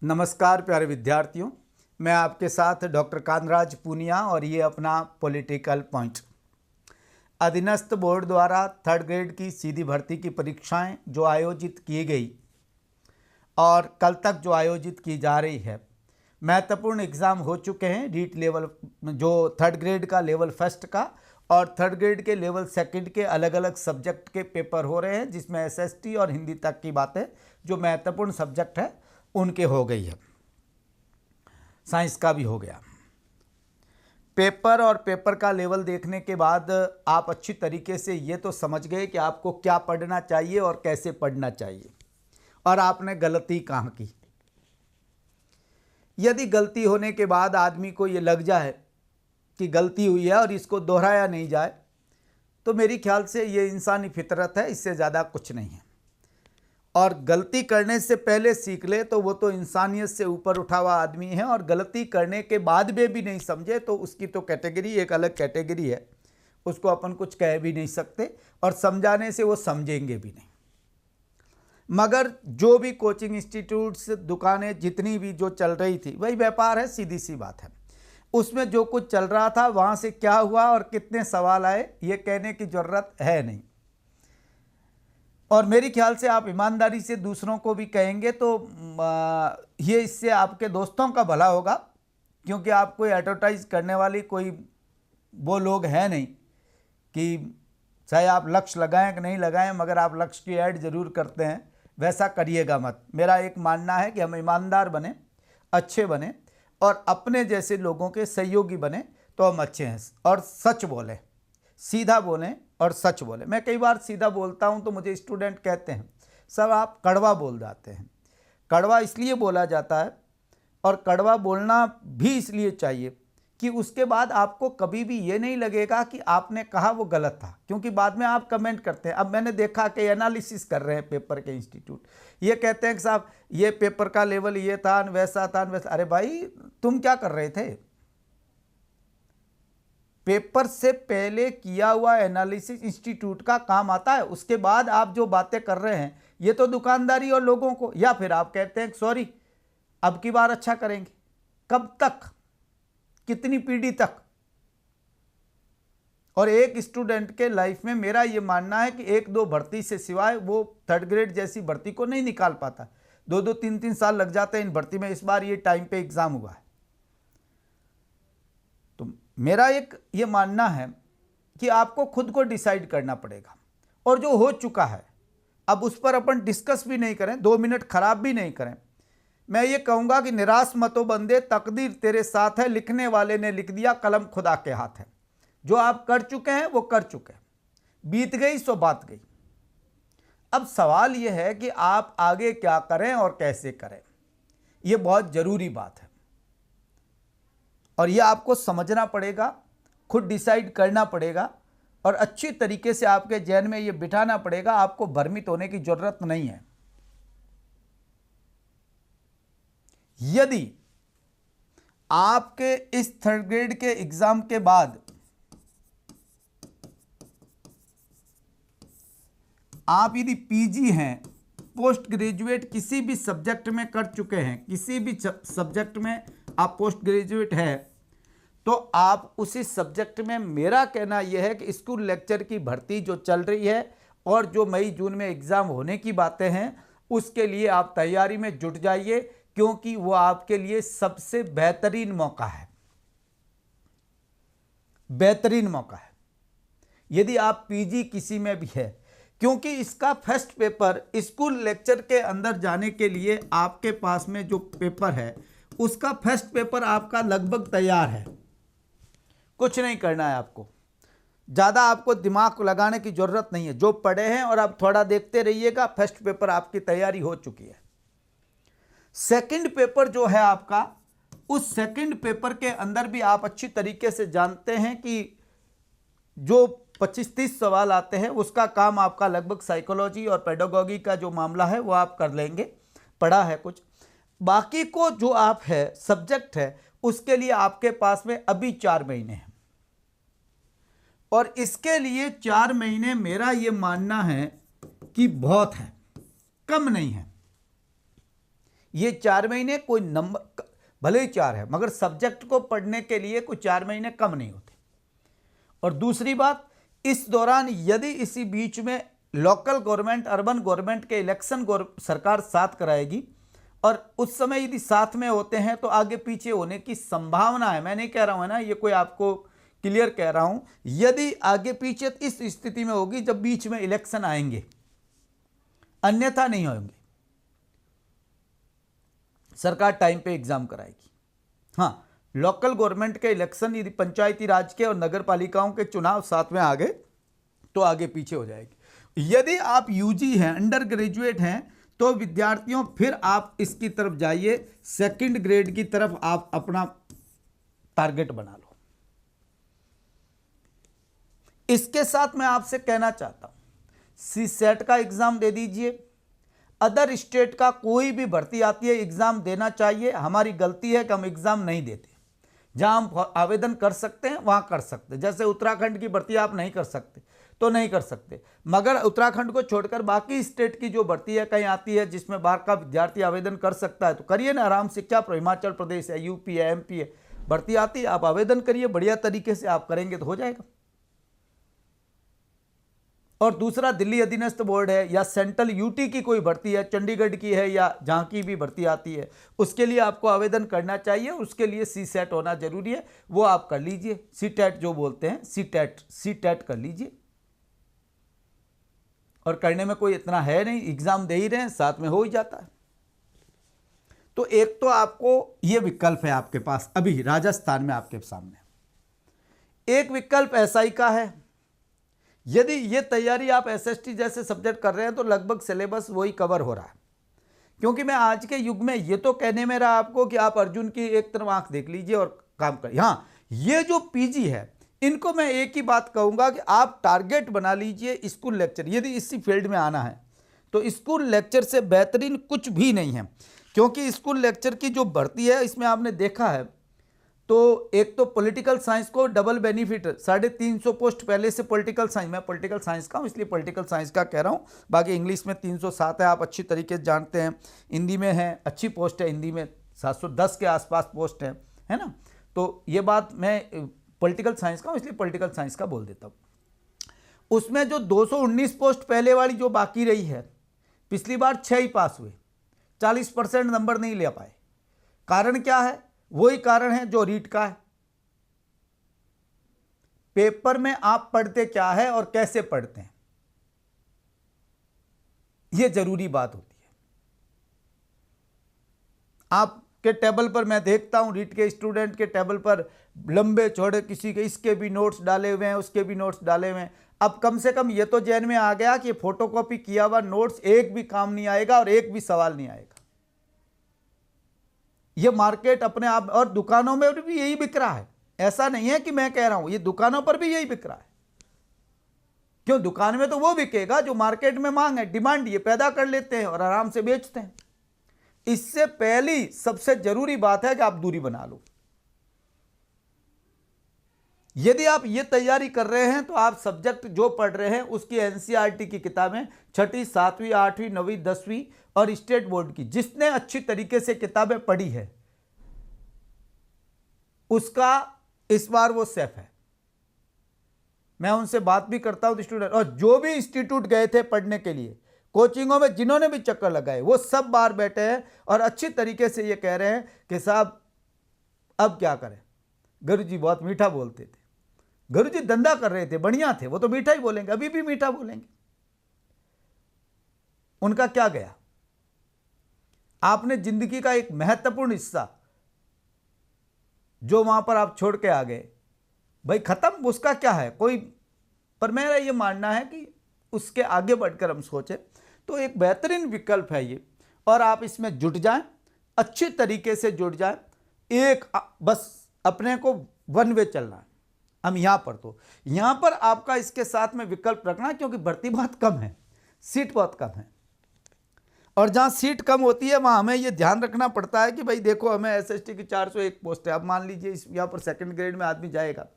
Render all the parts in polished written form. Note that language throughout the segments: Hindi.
नमस्कार प्यारे विद्यार्थियों, मैं आपके साथ डॉक्टर कांतराज पूनिया और ये अपना पॉलिटिकल पॉइंट। अधीनस्थ बोर्ड द्वारा थर्ड ग्रेड की सीधी भर्ती की परीक्षाएं जो आयोजित की गई और कल तक जो आयोजित की जा रही है, महत्वपूर्ण एग्ज़ाम हो चुके हैं। रीट लेवल जो थर्ड ग्रेड का लेवल फर्स्ट का और थर्ड ग्रेड के लेवल सेकंड के अलग अलग सब्जेक्ट के पेपर हो रहे हैं, जिसमें एसएसटी और हिंदी तक की बातें जो महत्वपूर्ण सब्जेक्ट है उनके हो गई है। साइंस का भी हो गया पेपर, और पेपर का लेवल देखने के बाद आप अच्छी तरीके से ये तो समझ गए कि आपको क्या पढ़ना चाहिए और कैसे पढ़ना चाहिए और आपने गलती कहाँ की। यदि गलती होने के बाद आदमी को ये लग जाए कि गलती हुई है और इसको दोहराया नहीं जाए, तो मेरी ख्याल से ये इंसानी फितरत है, इससे ज़्यादा कुछ नहीं है। और गलती करने से पहले सीख ले तो वो तो इंसानियत से ऊपर उठा हुआ आदमी है, और गलती करने के बाद में भी नहीं समझे तो उसकी तो कैटेगरी एक अलग कैटेगरी है, उसको अपन कुछ कह भी नहीं सकते और समझाने से वो समझेंगे भी नहीं। मगर जो भी कोचिंग इंस्टीट्यूट्स, दुकानें जितनी भी जो चल रही थी, वही व्यापार है, सीधी सी बात है। उसमें जो कुछ चल रहा था वहाँ से क्या हुआ और कितने सवाल आए, ये कहने की ज़रूरत है नहीं। और मेरी ख्याल से आप ईमानदारी से दूसरों को भी कहेंगे तो ये इससे आपके दोस्तों का भला होगा, क्योंकि आप कोई एडवर्टाइज करने वाली कोई वो लोग हैं नहीं कि चाहे आप लक्ष्य लगाएं कि नहीं लगाएं, मगर आप लक्ष्य की ऐड ज़रूर करते हैं। वैसा करिएगा मत। मेरा एक मानना है कि हम ईमानदार बने, अच्छे बने और अपने जैसे लोगों के सहयोगी बने तो हम अच्छे हैं। और सच बोलें, सीधा बोलें और सच बोलें। मैं कई बार सीधा बोलता हूं तो मुझे स्टूडेंट कहते हैं सर आप कड़वा बोल जाते हैं। कड़वा इसलिए बोला जाता है और कड़वा बोलना भी इसलिए चाहिए कि उसके बाद आपको कभी भी ये नहीं लगेगा कि आपने कहा वो गलत था, क्योंकि बाद में आप कमेंट करते हैं। अब मैंने देखा कि एनालिसिस कर रहे हैं पेपर के इंस्टीट्यूट, ये कहते हैं कि साहब ये पेपर का लेवल ये था, वैसा था, वैसा। अरे भाई तुम क्या कर रहे थे? पेपर से पहले किया हुआ एनालिसिस इंस्टीट्यूट का काम आता है। उसके बाद आप जो बातें कर रहे हैं ये तो दुकानदारी और लोगों को, या फिर आप कहते हैं सॉरी अब की बार अच्छा करेंगे। कब तक, कितनी पीढ़ी तक? और एक स्टूडेंट के लाइफ में मेरा ये मानना है कि एक दो भर्ती से सिवाय वो थर्ड ग्रेड जैसी भर्ती को नहीं निकाल पाता। 2-2 3-3 साल लग जाते हैं इन भर्ती में। इस बार ये टाइम पे एग्जाम हुआ है। तो मेरा एक ये मानना है कि आपको खुद को डिसाइड करना पड़ेगा, और जो हो चुका है अब उस पर अपन डिस्कस भी नहीं करें, 2 मिनट खराब भी नहीं करें। मैं ये कहूँगा कि निराश मतो बंदे, तकदीर तेरे साथ है, लिखने वाले ने लिख दिया, कलम खुदा के हाथ है। जो आप कर चुके हैं वो कर चुके हैं, बीत गई सो बात गई। अब सवाल ये है कि आप आगे क्या करें और कैसे करें, ये बहुत ज़रूरी बात है और ये आपको समझना पड़ेगा, खुद डिसाइड करना पड़ेगा और अच्छी तरीके से आपके जहन में ये बिठाना पड़ेगा। आपको भ्रमित होने की ज़रूरत नहीं है। यदि आपके इस थर्ड ग्रेड के एग्जाम के बाद आप यदि पीजी हैं, पोस्ट ग्रेजुएट किसी भी सब्जेक्ट में कर चुके हैं, किसी भी सब्जेक्ट में आप पोस्ट ग्रेजुएट हैं, तो आप उसी सब्जेक्ट में, मेरा कहना यह है कि स्कूल लेक्चर की भर्ती जो चल रही है और जो मई जून में एग्ज़ाम होने की बातें हैं, उसके लिए आप तैयारी में जुट जाइए, क्योंकि वो आपके लिए सबसे बेहतरीन मौका है। बेहतरीन मौका है यदि आप पीजी किसी में भी है, क्योंकि इसका फर्स्ट पेपर स्कूल लेक्चर के अंदर जाने के लिए आपके पास में जो पेपर है उसका फर्स्ट पेपर आपका लगभग तैयार है। कुछ नहीं करना है आपको, ज़्यादा आपको दिमाग लगाने की ज़रूरत नहीं है। जो पढ़े हैं और आप थोड़ा देखते रहिएगा, फर्स्ट पेपर आपकी तैयारी हो चुकी है। सेकंड पेपर जो है आपका, उस सेकंड पेपर के अंदर भी आप अच्छी तरीके से जानते हैं कि जो 25-30 सवाल आते हैं उसका काम आपका लगभग साइकोलॉजी और पेडागॉजी का जो मामला है वो आप कर लेंगे, पढ़ा है कुछ। बाकी को जो आप है सब्जेक्ट है, उसके लिए आपके पास में अभी 4 महीने हैं, और इसके लिए 4 महीने मेरा ये मानना है कि बहुत है, कम नहीं है। ये 4 महीने कोई नंबर भले ही 4 है मगर सब्जेक्ट को पढ़ने के लिए कोई 4 महीने कम नहीं होते। और दूसरी बात, इस दौरान यदि इसी बीच में लोकल गवर्नमेंट अर्बन गवर्नमेंट के इलेक्शन सरकार साथ कराएगी और उस समय यदि साथ में होते हैं तो आगे पीछे होने की संभावना है। मैं नहीं कह रहा हूं, है ना, ये कोई आपको क्लियर कह रहा हूं। यदि आगे पीछे इस स्थिति में होगी जब बीच में इलेक्शन आएंगे, अन्यथा नहीं होंगे। सरकार टाइम पे एग्जाम कराएगी। हाँ, लोकल गवर्नमेंट के इलेक्शन यदि पंचायती राज के और नगर पालिकाओं के चुनाव साथ में आ गए तो आगे पीछे हो जाएगी। यदि आप यूजी हैं, अंडर ग्रेजुएट हैं, तो विद्यार्थियों फिर आप इसकी तरफ जाइए, सेकंड ग्रेड की तरफ आप अपना टारगेट बना लो। इसके साथ मैं आपसे कहना चाहता हूं, सीसेट का एग्जाम दे दीजिए। अदर स्टेट का कोई भी भर्ती आती है एग्जाम देना चाहिए। हमारी गलती है कि हम एग्जाम नहीं देते। जहां हम आवेदन कर सकते हैं वहां कर सकते हैं। जैसे उत्तराखंड की भर्ती आप नहीं कर सकते तो नहीं कर सकते, मगर उत्तराखंड को छोड़कर बाकी स्टेट की जो भर्ती है कहीं आती है जिसमें बाहर का विद्यार्थी आवेदन कर सकता है तो करिए ना, आराम से। क्या हिमाचल प्रदेश है, यूपी है, एमपी है, भर्ती आती है, आप आवेदन करिए। बढ़िया तरीके से आप करेंगे तो हो जाएगा। और दूसरा, दिल्ली अधीनस्थ बोर्ड है या सेंट्रल यूटी की कोई भर्ती है, चंडीगढ़ की है या जहां की भी भर्ती आती है, उसके लिए आपको आवेदन करना चाहिए। उसके लिए सीसेट होना जरूरी है, वो आप कर लीजिए। सीटेट जो बोलते हैं, सीटेट कर लीजिए। और करने में कोई इतना है नहीं, एग्जाम दे ही रहे हैं, साथ में हो ही जाता है। तो एक तो आपको ये विकल्प है आपके पास अभी राजस्थान में आपके सामने। एक विकल्प एसआई का है। यदि ये तैयारी आप एसएसटी जैसे सब्जेक्ट कर रहे हैं तो लगभग सिलेबस वही कवर हो रहा है। क्योंकि मैं आज के युग में ये तो कहने में रहा आपको कि आप अर्जुन की एक तरफ आंख देख लीजिए और काम करिए। हाँ, ये जो पीजी है इनको मैं एक ही बात कहूंगा कि आप टारगेट बना लीजिए स्कूल लेक्चर। यदि इसी फील्ड में आना है तो स्कूल लेक्चर से बेहतरीन कुछ भी नहीं है। क्योंकि स्कूल लेक्चर की जो भर्ती है इसमें आपने देखा है तो एक तो पॉलिटिकल साइंस को डबल बेनिफिट, 350 पोस्ट पहले से पॉलिटिकल साइंस, मैं पॉलिटिकल साइंस का हूँ इसलिए पॉलिटिकल साइंस का कह रहा हूँ। बाकी इंग्लिश में 307 है, आप अच्छी तरीके से जानते हैं। हिंदी में है, अच्छी पोस्ट है, हिंदी में 710 के आसपास पोस्ट है ना। तो ये बात मैं पॉलिटिकल साइंस का हूँ इसलिए पॉलिटिकल साइंस का बोल देता हूँ। उसमें जो 219 पोस्ट पहले वाली जो बाकी रही है, पिछली बार 6 ही पास हुए, 40% नंबर नहीं ले पाए। कारण क्या है? वही कारण है जो रीट का है। पेपर में आप पढ़ते क्या है और कैसे पढ़ते हैं, यह जरूरी बात होती है। आपके टेबल पर मैं देखता हूं, रीट के स्टूडेंट के टेबल पर लंबे चौड़े, किसी के इसके भी नोट्स डाले हुए हैं, उसके भी नोट्स डाले हुए हैं। अब कम से कम यह तो जहन में आ गया कि फोटोकॉपी किया हुआ नोट्स एक भी काम नहीं आएगा और एक भी सवाल नहीं आएगा। ये मार्केट अपने आप, और दुकानों में भी यही बिक रहा है। ऐसा नहीं है कि मैं कह रहा हूं, ये दुकानों पर भी यही बिक रहा है। क्यों? दुकान में तो वो बिकेगा जो मार्केट में मांग है, डिमांड ये पैदा कर लेते हैं और आराम से बेचते हैं। इससे पहली सबसे जरूरी बात है कि आप दूरी बना लो। यदि आप ये तैयारी कर रहे हैं तो आप सब्जेक्ट जो पढ़ रहे हैं उसकी एनसीईआरटी की किताबें 6ठी, 7वीं, 8वीं, 9वीं, 10वीं और स्टेट बोर्ड की जिसने अच्छी तरीके से किताबें पढ़ी है उसका इस बार वो सेफ है। मैं उनसे बात भी करता हूं स्टूडेंट, और जो भी इंस्टीट्यूट गए थे पढ़ने के लिए, कोचिंगों में जिन्होंने भी चक्कर लगाए, वो सब बाहर बैठे हैं और अच्छी तरीके से ये कह रहे हैं कि साहब अब क्या करें। गुरुजी बहुत मीठा बोलते थे, गुरुजी धंधा कर रहे थे, बढ़िया थे, वो तो मीठा ही बोलेंगे, अभी भी मीठा बोलेंगे। उनका क्या गया? आपने जिंदगी का एक महत्वपूर्ण हिस्सा जो वहां पर आप छोड़ के आ गए, भाई खत्म, उसका क्या है कोई। पर मेरा ये मानना है कि उसके आगे बढ़कर हम सोचें तो एक बेहतरीन विकल्प है ये, और आप इसमें जुट जाएं, अच्छे तरीके से जुट जाएं। एक बस अपने को वन वे चलना है। हम यहां पर आपका इसके साथ में विकल्प रखना, क्योंकि भर्ती बहुत कम है, सीट बहुत कम है, और जहां सीट कम होती है वहां हमें यह ध्यान रखना पड़ता है कि भाई देखो हमें एसएसटी की 401 पोस्ट है। अब मान लीजिए यहाँ पर सेकंड ग्रेड में आदमी जाएगा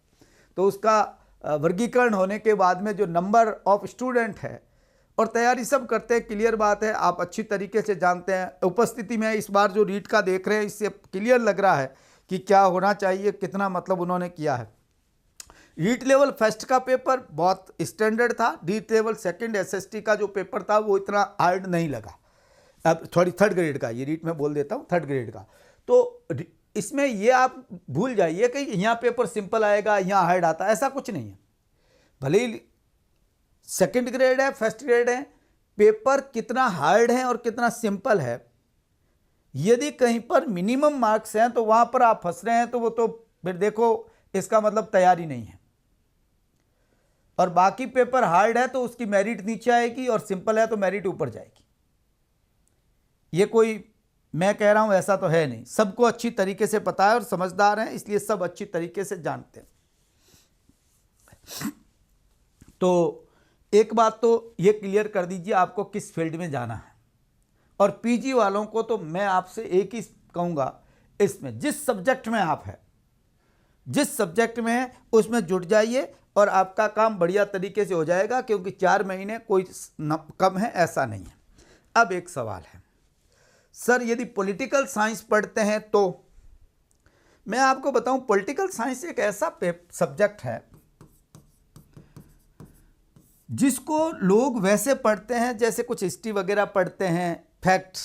तो उसका वर्गीकरण होने के बाद में जो नंबर ऑफ स्टूडेंट है और तैयारी सब करते हैं, क्लियर बात है, आप अच्छी तरीके से जानते हैं। उपस्थिति में इस बार जो रीट का देख रहे हैं इससे क्लियर लग रहा है कि क्या होना चाहिए, कितना मतलब उन्होंने किया है। रीट लेवल फर्स्ट का पेपर बहुत स्टैंडर्ड था। रीट लेवल सेकंड एसएसटी का जो पेपर था वो इतना हार्ड नहीं लगा। अब थोड़ी थर्ड ग्रेड का, ये रीट में बोल देता हूँ, थर्ड ग्रेड का। तो इसमें ये आप भूल जाइए कि यहाँ पेपर सिंपल आएगा, यहाँ हार्ड आता है, ऐसा कुछ नहीं है। भले ही सेकंड ग्रेड है, फर्स्ट ग्रेड है, पेपर कितना हार्ड है और कितना सिंपल है, यदि कहीं पर मिनिमम मार्क्स हैं तो वहाँ पर आप फंस रहे हैं, तो वो तो फिर देखो इसका मतलब तैयारी नहीं है। और बाकी पेपर हार्ड है तो उसकी मेरिट नीचे आएगी, और सिंपल है तो मेरिट ऊपर जाएगी। ये कोई मैं कह रहा हूं ऐसा तो है नहीं, सबको अच्छी तरीके से पता है और समझदार हैं, इसलिए सब अच्छी तरीके से जानते हैं। तो एक बात तो ये क्लियर कर दीजिए आपको किस फील्ड में जाना है। और पीजी वालों को तो मैं आपसे एक ही कहूँगा, इसमें जिस सब्जेक्ट में आप हैं, जिस सब्जेक्ट में है उसमें जुट जाइए और आपका काम बढ़िया तरीके से हो जाएगा, क्योंकि 4 महीने कोई कम है ऐसा नहीं है। अब एक सवाल है, सर यदि पॉलिटिकल साइंस पढ़ते हैं तो मैं आपको बताऊं, पॉलिटिकल साइंस एक ऐसा सब्जेक्ट है जिसको लोग वैसे पढ़ते हैं जैसे कुछ हिस्ट्री वगैरह पढ़ते हैं, फैक्ट्स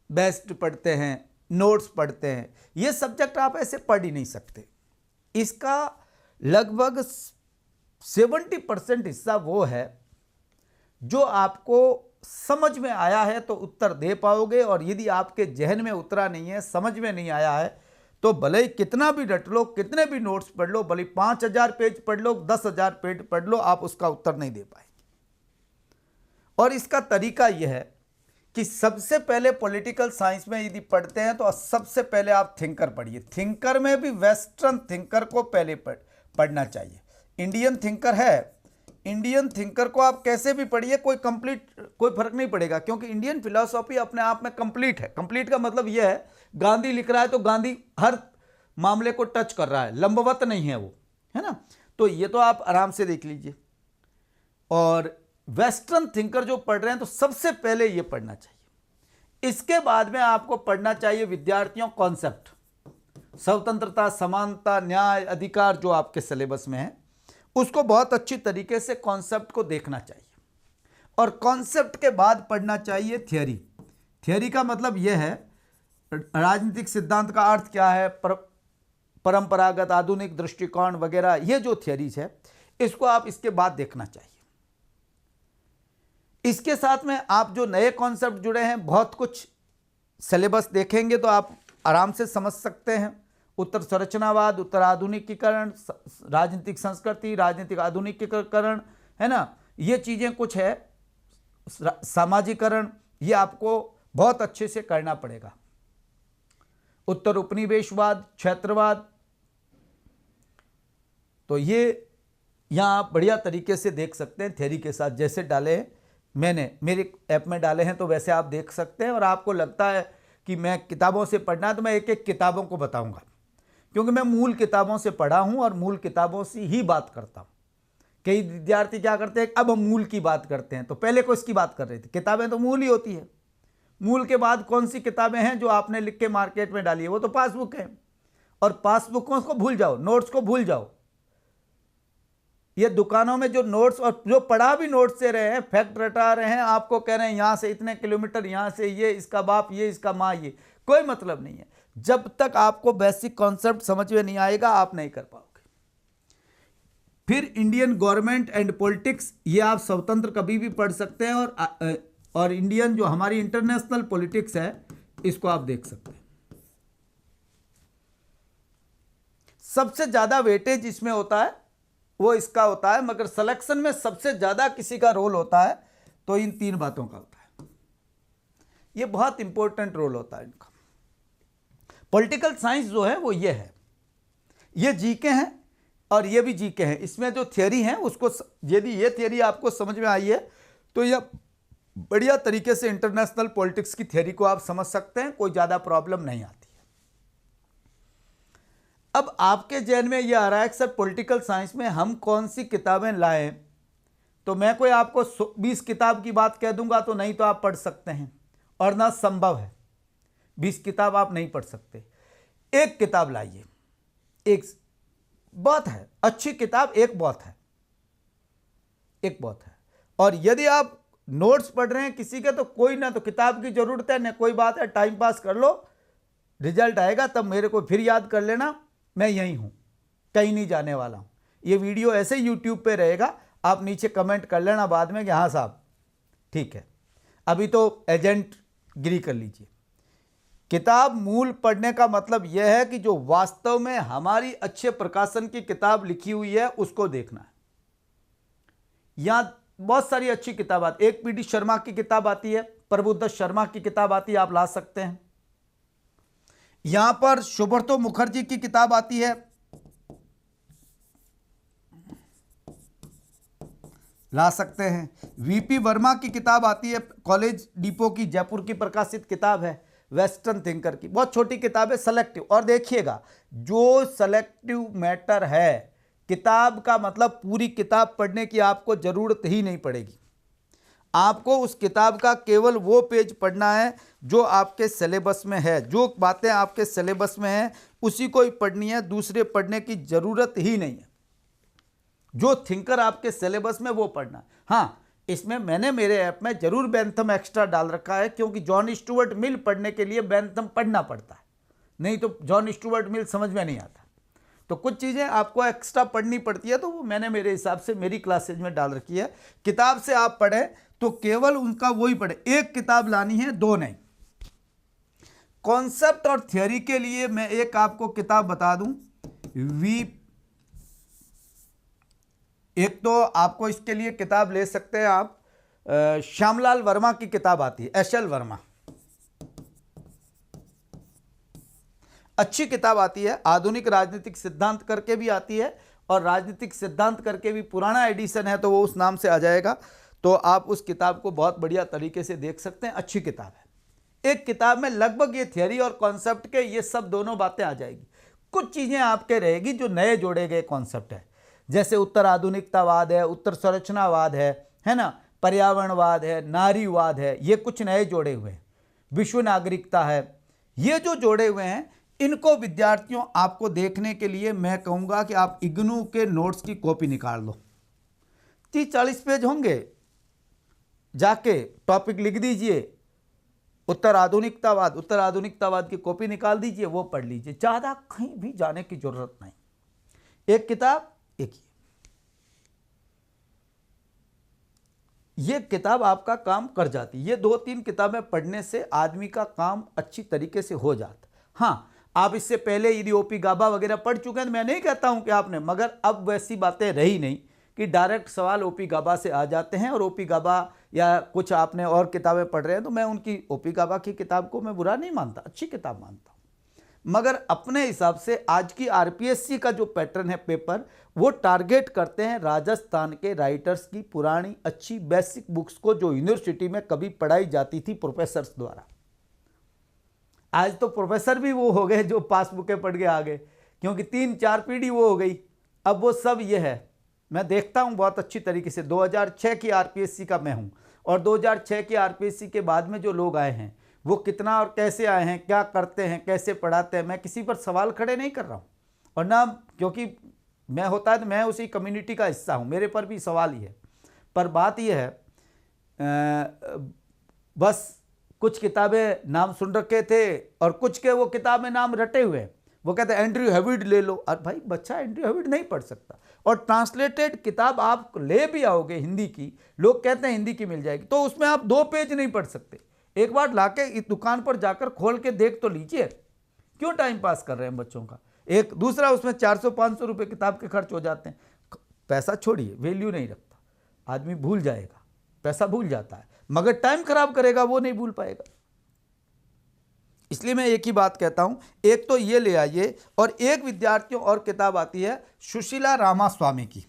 बेस्ड पढ़ते हैं, नोट्स पढ़ते हैं। ये सब्जेक्ट आप ऐसे पढ़ ही नहीं सकते। इसका लगभग 70% हिस्सा वो है जो आपको समझ में आया है तो उत्तर दे पाओगे, और यदि आपके जहन में उतरा नहीं है, समझ में नहीं आया है, तो भले ही कितना भी रट लो, कितने भी नोट्स पढ़ लो, भले 5000 पेज पढ़ लो, 10,000 पेज पढ़ लो, आप उसका उत्तर नहीं दे पाएंगे। और इसका तरीका यह है कि सबसे पहले पॉलिटिकल साइंस में यदि पढ़ते हैं तो सबसे पहले आप थिंकर पढ़िए। थिंकर में भी वेस्टर्न थिंकर को पहले पढ़ना चाहिए। इंडियन थिंकर है, इंडियन थिंकर को आप कैसे भी पढ़िए, कोई फर्क नहीं पड़ेगा, क्योंकि इंडियन फिलॉसफी अपने आप में कंप्लीट है। कंप्लीट का मतलब यह है, गांधी लिख रहा है तो गांधी हर मामले को टच कर रहा है, लंबवत नहीं है वो, है ना। तो ये तो आप आराम से देख लीजिए। और वेस्टर्न थिंकर जो पढ़ रहे हैं तो सबसे पहले ये पढ़ना चाहिए। इसके बाद में आपको पढ़ना चाहिए विद्यार्थियों कॉन्सेप्ट, स्वतंत्रता, समानता, न्याय, अधिकार, जो आपके सिलेबस में है उसको बहुत अच्छी तरीके से कॉन्सेप्ट को देखना चाहिए। और कॉन्सेप्ट के बाद पढ़ना चाहिए थियरी। थियरी का मतलब यह है राजनीतिक सिद्धांत का अर्थ क्या है, परंपरागत, आधुनिक दृष्टिकोण वगैरह, ये जो थियरीज है इसको आप इसके बाद देखना चाहिए। इसके साथ में आप जो नए कॉन्सेप्ट जुड़े हैं, बहुत कुछ सिलेबस देखेंगे तो आप आराम से समझ सकते हैं। उत्तर संरचनावाद, उत्तर आधुनिकीकरण, राजनीतिक संस्कृति, राजनीतिक आधुनिकीकरण, है ना, ये चीज़ें कुछ है, सामाजिकरण, ये आपको बहुत अच्छे से करना पड़ेगा। उत्तर उपनिवेशवाद, क्षेत्रवाद, तो ये यहाँ आप बढ़िया तरीके से देख सकते हैं थ्योरी के साथ। जैसे डाले मैंने मेरे ऐप में डाले हैं तो वैसे आप देख सकते हैं। और आपको लगता है कि मैं किताबों से पढ़ना है तो मैं एक एक किताबों को बताऊंगा, क्योंकि मैं मूल किताबों से पढ़ा हूं और मूल किताबों से ही बात करता हूं। कई विद्यार्थी क्या करते हैं, अब हम मूल की बात करते हैं, तो पहले को इसकी बात कर रहे थे। किताबें तो मूल ही होती है। मूल के बाद कौन सी किताबें हैं जो आपने लिख के मार्केट में डाली है, वो तो पासबुक है। और पासबुकों को भूल जाओ, नोट्स को भूल जाओ। ये दुकानों में जो नोट्स, और जो पढ़ा भी नोट्स से रहे हैं, फैक्ट रटा रहे हैं, आपको कह रहे हैं यहाँ से इतने किलोमीटर, यहाँ से ये इसका बाप, ये इसका माँ, ये कोई मतलब नहीं है। जब तक आपको बेसिक कॉन्सेप्ट समझ में नहीं आएगा आप नहीं कर पाओगे। फिर इंडियन गवर्नमेंट एंड पॉलिटिक्स, ये आप स्वतंत्र कभी भी पढ़ सकते हैं। और इंडियन जो हमारी इंटरनेशनल पॉलिटिक्स है, इसको आप देख सकते हैं। सबसे ज्यादा वेटेज इसमें होता है वो इसका होता है, मगर सिलेक्शन में सबसे ज्यादा किसी का रोल होता है तो इन 3 बातों का होता है। ये बहुत इंपॉर्टेंट रोल होता है इनका। पॉलिटिकल साइंस जो है वो ये है, ये जीके हैं और ये भी जीके हैं। इसमें जो थियरी है उसको, यदि ये थियरी आपको समझ में आई है तो यह बढ़िया तरीके से इंटरनेशनल पॉलिटिक्स की थियरी को आप समझ सकते हैं, कोई ज़्यादा प्रॉब्लम नहीं आती है। अब आपके जहन में यह आ रहा है कि सर पॉलिटिकल साइंस में हम कौन सी किताबें लाएं तो मैं कोई आपको 20 किताब की बात कह दूंगा तो नहीं तो आप पढ़ सकते हैं, और ना संभव है, 20 किताब आप नहीं पढ़ सकते। एक किताब लाइए, एक बहुत है, अच्छी किताब एक बहुत है, एक बहुत है। और यदि आप नोट्स पढ़ रहे हैं किसी के, तो कोई ना तो किताब की जरूरत है, ना कोई बात है, टाइम पास कर लो, रिजल्ट आएगा तब मेरे को फिर याद कर लेना, मैं यहीं हूं, कहीं नहीं जाने वाला हूं। ये वीडियो ऐसे यूट्यूब पे रहेगा, आप नीचे कमेंट कर लेना बाद में कि हाँ साहब ठीक है। अभी तो एजेंट गिरी कर लीजिए। किताब मूल पढ़ने का मतलब यह है कि जो वास्तव में हमारी अच्छे प्रकाशन की किताब लिखी हुई है उसको देखना है। यहां बहुत सारी अच्छी किताब आती है, एक पीडी शर्मा की किताब आती है, प्रबुद्ध शर्मा की किताब आती है, आप ला सकते हैं। यहां पर सुब्रतो मुखर्जी की किताब आती है, ला सकते हैं। वीपी वर्मा की किताब आती है, कॉलेज डिपो की, जयपुर की प्रकाशित किताब है, वेस्टर्न थिंकर की, बहुत छोटी किताब है, सेलेक्टिव। और देखिएगा जो सेलेक्टिव मैटर है, किताब का मतलब पूरी किताब पढ़ने की आपको जरूरत ही नहीं पड़ेगी। आपको उस किताब का केवल वो पेज पढ़ना है जो आपके सिलेबस में है, जो बातें आपके सिलेबस में हैं उसी को ही पढ़नी है, दूसरे पढ़ने की जरूरत ही नहीं है। जो थिंकर आपके सिलेबस में वो पढ़ना है। हाँ, इसमें मैंने मेरे ऐप में जरूर बेंथम एक्स्ट्रा डाल रखा है, क्योंकि जॉन स्टुअर्ट मिल पढ़ने के लिए बेंथम पढ़ना पड़ता है, नहीं तो जॉन स्टुअर्ट मिल समझ में नहीं आता। तो कुछ चीज़ें आपको एक्स्ट्रा पढ़नी पड़ती है, तो वो मैंने मेरे हिसाब से मेरी क्लासेज में डाल रखी है। किताब से आप पढ़ें तो केवल उनका वही पढ़े, एक किताब लानी है, दो नहीं। कॉन्सेप्ट और थियोरी के लिए मैं एक आपको किताब बता दूं, एक तो आपको इसके लिए किताब ले सकते हैं आप, श्यामलाल वर्मा की किताब आती है, एस.एल. वर्मा, अच्छी किताब आती है, आधुनिक राजनीतिक सिद्धांत करके भी आती है, और राजनीतिक सिद्धांत करके भी पुराना एडिशन है तो वो उस नाम से आ जाएगा। तो आप उस किताब को बहुत बढ़िया तरीके से देख सकते हैं, अच्छी किताब है। एक किताब में लगभग ये थियरी और कॉन्सेप्ट के ये सब दोनों बातें आ जाएगी। कुछ चीज़ें आपके रहेगी जो नए जोड़े गए कॉन्सेप्ट है, जैसे उत्तर आधुनिकतावाद है, उत्तर संरचनावाद है ना, पर्यावरणवाद है, नारीवाद है, ये कुछ नए जोड़े हुए हैं, विश्व नागरिकता है, ये जो जोड़े हुए हैं इनको विद्यार्थियों आपको देखने के लिए मैं कहूँगा कि आप इग्नू के नोट्स की कॉपी निकाल लो, 30-40 पेज होंगे, जाके टॉपिक लिख दीजिए, उत्तर आधुनिकतावाद की कॉपी निकाल दीजिए, वो पढ़ लीजिए, ज़्यादा कहीं भी जाने की जरूरत नहीं। एक किताब एक ये किताब आपका काम कर जाती है। ये 2-3 किताबें पढ़ने से आदमी का काम अच्छी तरीके से हो जाता। हाँ, आप इससे पहले यदि ओपी गाबा वगैरह पढ़ चुके हैं तो मैं नहीं कहता हूं कि आपने, मगर अब वैसी बातें रही नहीं कि डायरेक्ट सवाल ओपी गाबा से आ जाते हैं, और ओपी गाबा या कुछ आपने और किताबें पढ़ रहे हैं तो मैं उनकी ओपी गाबा की किताब को मैं बुरा नहीं मानता, अच्छी किताब मानता हूँ। मगर अपने हिसाब से आज की आरपीएससी का जो पैटर्न है पेपर, वो टारगेट करते हैं राजस्थान के राइटर्स की पुरानी अच्छी बेसिक बुक्स को, जो यूनिवर्सिटी में कभी पढ़ाई जाती थी प्रोफेसर्स द्वारा। आज तो प्रोफेसर भी वो हो गए जो पासबुकें पढ़ के आ गए, क्योंकि 3-4 पीढ़ी वो हो गई। अब वो सब ये है, मैं देखता हूँ बहुत अच्छी तरीके से, 2006 की आरपीएससी का मैं हूँ, और 2006 की आरपीएससी के बाद में जो लोग आए हैं वो कितना और कैसे आए हैं, क्या करते हैं, कैसे पढ़ाते हैं, मैं किसी पर सवाल खड़े नहीं कर रहा हूँ, और ना क्योंकि मैं होता है तो मैं उसी कम्युनिटी का हिस्सा हूँ, मेरे पर भी सवाल ही है। पर बात यह है, बस कुछ किताबें नाम सुन रखे थे और कुछ के वो किताबें नाम रटे हुए हैं, वो कहते हैं एंड्रयू हेविड ले लो। और भाई बच्चा एंड्रयू हेविड नहीं पढ़ सकता, और ट्रांसलेटेड किताब आप ले भी आओगे हिंदी की, लोग कहते हैं हिंदी की मिल जाएगी, तो उसमें आप 2 पेज नहीं पढ़ सकते। एक बार लाके इस दुकान पर जाकर खोल के देख तो लीजिए, क्यों टाइम पास कर रहे हैं बच्चों का। एक दूसरा उसमें 400-500 रुपये किताब के खर्च हो जाते हैं, पैसा छोड़िए, वैल्यू नहीं रखता, आदमी भूल जाएगा, पैसा भूल जाता है, मगर टाइम खराब करेगा वो नहीं भूल पाएगा। इसलिए मैं एक ही बात कहता हूं, एक तो ये ले आइए, और एक विद्यार्थियों और किताब आती है सुशीला रामास्वामी की,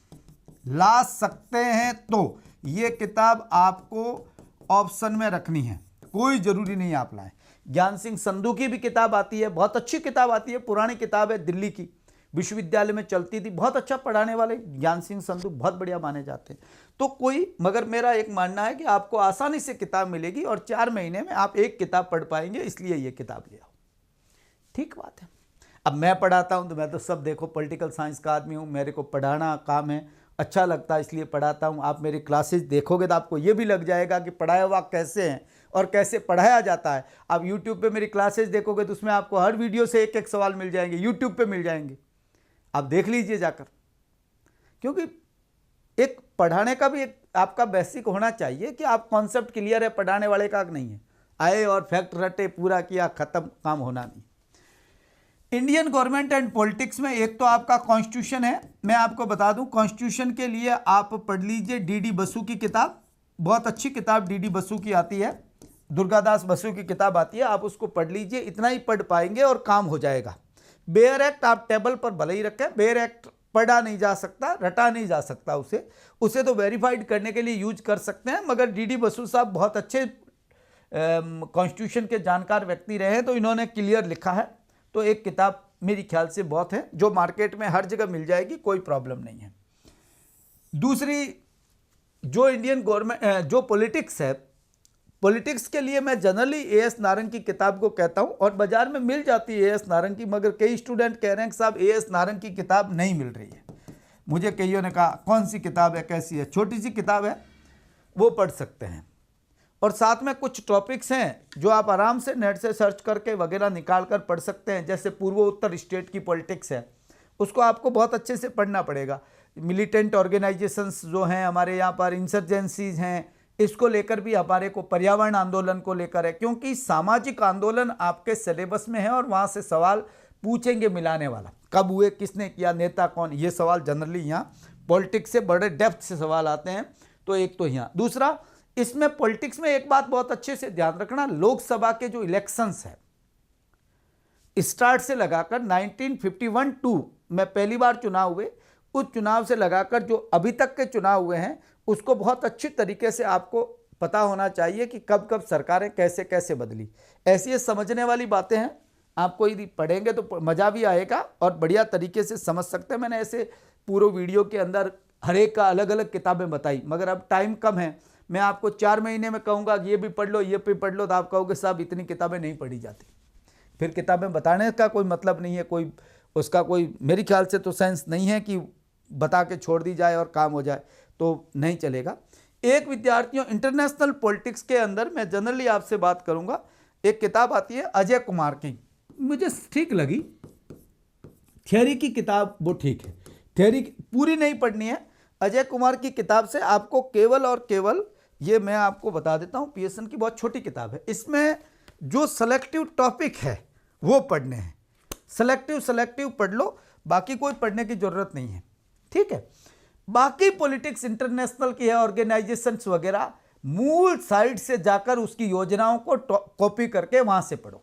ला सकते हैं। तो ये किताब आपको ऑप्शन में रखनी है, कोई जरूरी नहीं आप लाएं। ज्ञान सिंह संधू की भी किताब आती है, बहुत अच्छी किताब आती है, पुरानी किताब है दिल्ली की, विश्वविद्यालय में चलती थी, बहुत अच्छा पढ़ाने वाले ज्ञान सिंह संधू बहुत बढ़िया माने जाते हैं। तो कोई, मगर मेरा एक मानना है कि आपको आसानी से किताब मिलेगी और 4 महीने में आप एक किताब पढ़ पाएंगे, इसलिए ये किताब ले आओ। ठीक बात है। अब मैं पढ़ाता हूँ तो मैं तो सब, देखो पॉलिटिकल साइंस का आदमी हूँ, मेरे को पढ़ाना काम है, अच्छा लगता है इसलिए पढ़ाता हूँ। आप मेरी क्लासेस देखोगे तो आपको ये भी लग जाएगा कि पढ़ाया हुआ कैसे हैं और कैसे पढ़ाया जाता है। आप यूट्यूब पे मेरी क्लासेस देखोगे तो उसमें आपको हर वीडियो से एक एक सवाल मिल जाएंगे, यूट्यूब पे मिल जाएंगे, आप देख लीजिए जाकर। क्योंकि एक पढ़ाने का भी एक आपका बेसिक होना चाहिए कि आप कॉन्सेप्ट क्लियर है, पढ़ाने वाले का नहीं है, आए और फैक्ट रटे, पूरा किया, खत्म, काम होना नहीं। इंडियन गवर्नमेंट एंड पॉलिटिक्स में एक तो आपका कॉन्स्टिट्यूशन है। मैं आपको बता दूं, कॉन्स्टिट्यूशन के लिए आप पढ़ लीजिए डी बसु की किताब, बहुत अच्छी किताब डी बसु की आती है, दुर्गादास बसु की किताब आती है, आप उसको पढ़ लीजिए, इतना ही पढ़ पाएंगे और काम हो जाएगा। बेयर एक्ट आप टेबल पर भले ही रखें, बेयर एक्ट पढ़ा नहीं जा सकता, रटा नहीं जा सकता, उसे तो वेरीफाइड करने के लिए यूज कर सकते हैं, मगर डी बसु साहब बहुत अच्छे कॉन्स्टिट्यूशन के जानकार व्यक्ति रहे हैं, तो इन्होंने क्लियर लिखा है। तो एक किताब मेरी ख्याल से बहुत है, जो मार्केट में हर जगह मिल जाएगी, कोई प्रॉब्लम नहीं है। दूसरी, जो इंडियन गवर्नमेंट, जो पॉलिटिक्स है, पॉलिटिक्स के लिए मैं जनरली एएस नारंग की किताब को कहता हूं, और बाजार में मिल जाती है एएस नारंग की, मगर कई स्टूडेंट कह रहे हैं कि साहब एएस नारंग की किताब नहीं मिल रही है। मुझे कईयों ने कहा कौन सी किताब है, कैसी है, छोटी सी किताब है, वो पढ़ सकते हैं। और साथ में कुछ टॉपिक्स हैं जो आप आराम से नेट से सर्च करके वगैरह निकाल कर पढ़ सकते हैं। जैसे पूर्वोत्तर स्टेट की पॉलिटिक्स है, उसको आपको बहुत अच्छे से पढ़ना पड़ेगा। मिलिटेंट ऑर्गेनाइजेशंस जो हैं हमारे यहाँ पर, इंसर्जेंसीज हैं, इसको लेकर भी हमारे को, पर्यावरण आंदोलन को लेकर है, क्योंकि सामाजिक आंदोलन आपके सिलेबस में है और वहाँ से सवाल पूछेंगे मिलाने वाला, कब हुए, किसने किया, नेता कौन, ये सवाल जनरली यहाँ पॉलिटिक्स से बड़े डेप्थ से सवाल आते हैं। तो एक तो यहाँ, दूसरा, इसमें पॉलिटिक्स में एक बात बहुत अच्छे से ध्यान रखना, लोकसभा के जो इलेक्शंस है, स्टार्ट से लगाकर 1951-2 में पहली बार चुनाव हुए, उस चुनाव से लगाकर जो अभी तक के चुनाव हुए हैं, उसको बहुत अच्छी तरीके से आपको पता होना चाहिए कि कब कब सरकारें कैसे कैसे बदली। ऐसी ये समझने वाली बातें हैं, आपको यदि पढ़ेंगे तो मज़ा भी आएगा और बढ़िया तरीके से समझ सकते हैं। मैंने ऐसे पूरे वीडियो के अंदर हर एक का अलग अलग किताबें बताई, मगर अब टाइम कम है। मैं आपको 4 महीने में कहूँगा कि ये भी पढ़ लो, ये भी पढ़ लो, तो आप कहोगे साहब इतनी किताबें नहीं पढ़ी जाती। फिर किताबें बताने का कोई मतलब नहीं है, कोई उसका कोई मेरे ख्याल से तो सेंस नहीं है कि बता के छोड़ दी जाए और काम हो जाए, तो नहीं चलेगा। एक विद्यार्थियों, इंटरनेशनल पॉलिटिक्स के अंदर मैं जनरली आपसे बात करूंगा, एक किताब आती है अजय कुमार की, मुझे ठीक लगी, थियरी की किताब, वो ठीक है, थियरी पूरी नहीं पढ़नी है। अजय कुमार की किताब से आपको केवल और केवल, ये मैं आपको बता देता हूँ, पीएसएन की बहुत छोटी किताब है, इसमें जो सेलेक्टिव टॉपिक है वो पढ़ने हैं, सेलेक्टिव पढ़ लो, बाकी कोई पढ़ने की जरूरत नहीं है, ठीक है। बाकी पॉलिटिक्स इंटरनेशनल की है, ऑर्गेनाइजेशंस वगैरह, मूल साइट से जाकर उसकी योजनाओं को कॉपी करके वहां से पढ़ो।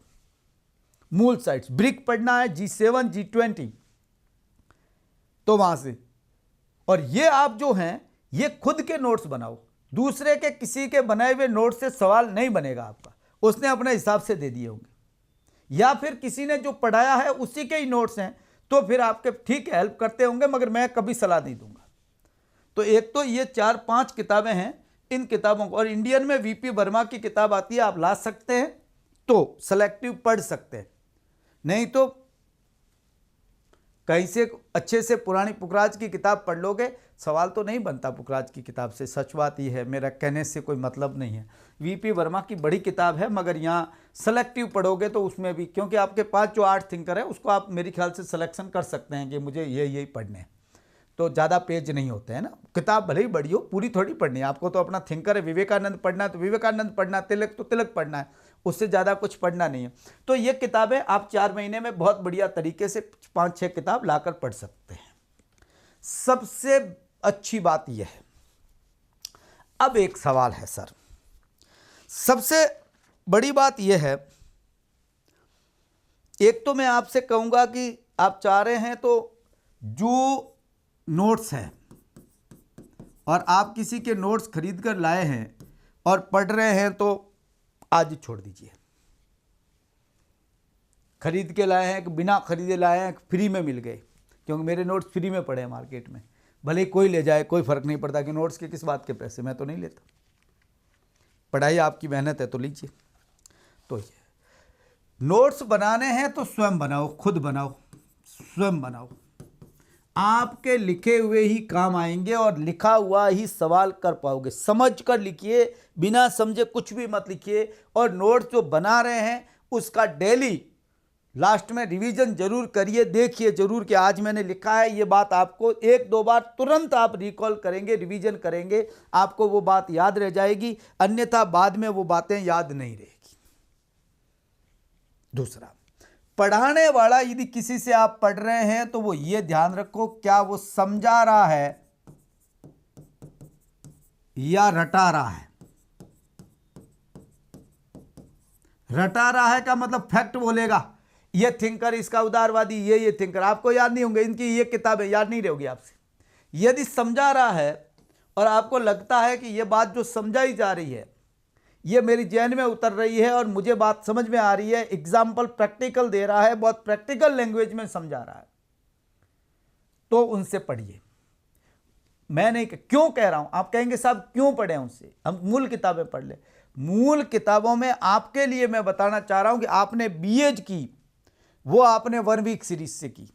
मूल साइट्स, ब्रिक पढ़ना है, G7 G20, तो वहां से, और ये आप जो हैं ये खुद के नोट्स बनाओ, दूसरे के किसी के बनाए हुए नोट से सवाल नहीं बनेगा आपका, उसने अपने हिसाब से दे दिए होंगे, या फिर किसी ने जो पढ़ाया है उसी के ही नोट्स हैं, तो फिर आपके ठीक है हेल्प करते होंगे, मगर मैं कभी सलाह नहीं दूंगा। तो एक तो ये 4-5 किताबें हैं, इन किताबों को, और इंडियन में वीपी वर्मा की किताब आती है, आप ला सकते हैं तो सेलेक्टिव पढ़ सकते हैं, नहीं तो कहीं से अच्छे से पुरानी पुखराज की किताब पढ़ लोगे, सवाल तो नहीं बनता पुखराज की किताब से, सच बात ही है, मेरा कहने से कोई मतलब नहीं है। वीपी वर्मा की बड़ी किताब है, मगर यहाँ सेलेक्टिव पढ़ोगे तो उसमें भी, क्योंकि आपके पास जो 8 थिंकर है उसको आप मेरे ख्याल से सिलेक्शन कर सकते हैं कि मुझे यही पढ़ने हैं, तो ज़्यादा पेज नहीं होते हैं ना। किताब भले ही बड़ी हो, पूरी थोड़ी पढ़नी है आपको, तो अपना थिंकर है, विवेकानंद पढ़ना है तो विवेकानंद पढ़ना है, तिलक तो तिलक पढ़ना है, उससे ज़्यादा कुछ पढ़ना नहीं है। तो ये किताबें आप 4 महीने में बहुत बढ़िया तरीके से 5-6 किताब लाकर पढ़ सकते हैं। सबसे अच्छी बात यह है, अब एक सवाल है सर, सबसे बड़ी बात यह है, एक तो मैं आपसे कहूँगा कि आप चाह रहे हैं तो जो नोट्स हैं और आप किसी के नोट्स खरीद कर लाए हैं और पढ़ रहे हैं, तो आज ही छोड़ दीजिए। खरीद के लाए हैं कि बिना खरीदे लाए हैं, फ्री में मिल गए, क्योंकि मेरे नोट्स फ्री में पड़े हैं मार्केट में, भले ही कोई ले जाए कोई फ़र्क नहीं पड़ता कि नोट्स के किस बात के पैसे, मैं तो नहीं लेता। पढ़ाई आपकी मेहनत है तो लीजिए। तो ये नोट्स बनाने हैं तो स्वयं बनाओ, खुद बनाओ, स्वयं बनाओ, आपके लिखे हुए ही काम आएंगे और लिखा हुआ ही सवाल कर पाओगे। समझ कर लिखिए, बिना समझे कुछ भी मत लिखिए। और नोट्स जो बना रहे हैं उसका डेली लास्ट में रिवीजन जरूर करिए, देखिए जरूर कि आज मैंने लिखा है ये बात, आपको एक दो बार तुरंत आप रिकॉल करेंगे, रिवीजन करेंगे, आपको वो बात याद रह जाएगी, अन्यथा बाद में वो बातें याद नहीं रहेगी। दूसरा, पढ़ाने वाला यदि किसी से आप पढ़ रहे हैं तो वो ये ध्यान रखो क्या वो समझा रहा है या रटा रहा है। रटा रहा है का मतलब फैक्ट बोलेगा, ये थिंकर इसका उदारवादी, ये थिंकर, आपको याद नहीं होंगे, इनकी ये किताबें याद नहीं रहेगी आपसे। यदि समझा रहा है और आपको लगता है कि ये बात जो समझाई जा रही है ये मेरी जहन में उतर रही है और मुझे बात समझ में आ रही है, एग्जाम्पल प्रैक्टिकल दे रहा है, बहुत प्रैक्टिकल लैंग्वेज में समझा रहा है, तो उनसे पढ़िए। मैं नहीं, क्यों कह रहा हूं, आप कहेंगे साहब क्यों पढ़े उनसे, हम मूल किताबें पढ़ ले। मूल किताबों में आपके लिए मैं बताना चाह रहा हूं कि आपने बीएड की वो आपने 1 वीक सीरीज से की,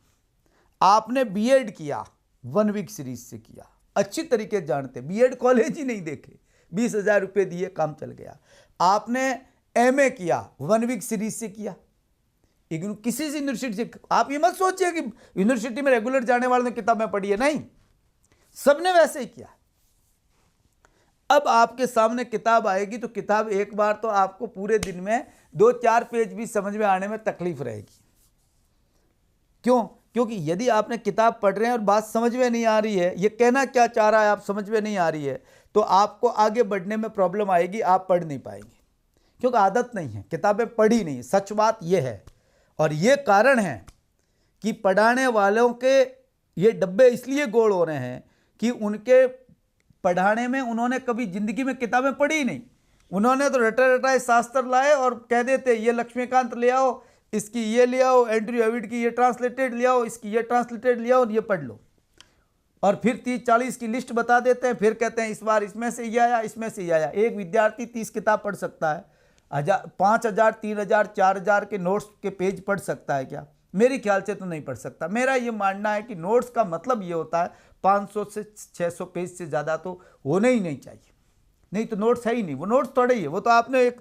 आपने बीएड किया 1 वीक सीरीज से किया, अच्छी तरीके से जानते, बीएड कॉलेज ही नहीं देखे, 20,000 रुपये दिए काम चल गया। आपने एमए किया 1 वीक सीरीज से किया, इग्नू किसी से यूनिवर्सिटी से। आप ये मत सोचिए कि यूनिवर्सिटी में रेगुलर जाने वालों ने किताबें पढ़ी है, नहीं, सबने वैसे ही किया। अब आपके सामने किताब आएगी तो किताब एक बार तो आपको पूरे दिन में 2-4 पेज भी समझ में आने में तकलीफ रहेगी। क्यों? क्योंकि यदि आपने किताब पढ़ रहे हैं और बात समझ में नहीं आ रही है, ये कहना क्या चाह रहा है आप समझ में नहीं आ रही है, तो आपको आगे बढ़ने में प्रॉब्लम आएगी, आप पढ़ नहीं पाएंगे, क्योंकि आदत नहीं है, किताबें पढ़ी नहीं। सच बात यह है, और ये कारण है कि पढ़ाने वालों के ये डब्बे इसलिए गोल हो रहे हैं कि उनके पढ़ाने में उन्होंने कभी जिंदगी में किताबें पढ़ी नहीं। उन्होंने तो रटा रटाए शास्त्र लाए और कह देते ये लक्ष्मीकांत ले आओ, इसकी ये ले आओ, एंड्रयू हेविड की ये ट्रांसलेटेड ले आओ, इसकी ये ट्रांसलेटेड ले आओ और ये पढ़ लो, और फिर 30-40 की लिस्ट बता देते हैं, फिर कहते हैं इस बार इसमें से ये आया, इसमें से ये आया। एक विद्यार्थी 30 किताब पढ़ सकता है, 5,000, 3,000, 4,000 के नोट्स के पेज पढ़ सकता है क्या? मेरे ख्याल से तो नहीं पढ़ सकता। मेरा ये मानना है कि नोट्स का मतलब ये होता है 500 से 600 पेज से ज़्यादा तो होने ही नहीं चाहिए, नहीं तो नोट्स है ही नहीं, वो नोट्स थोड़े ही है, वो तो आपने एक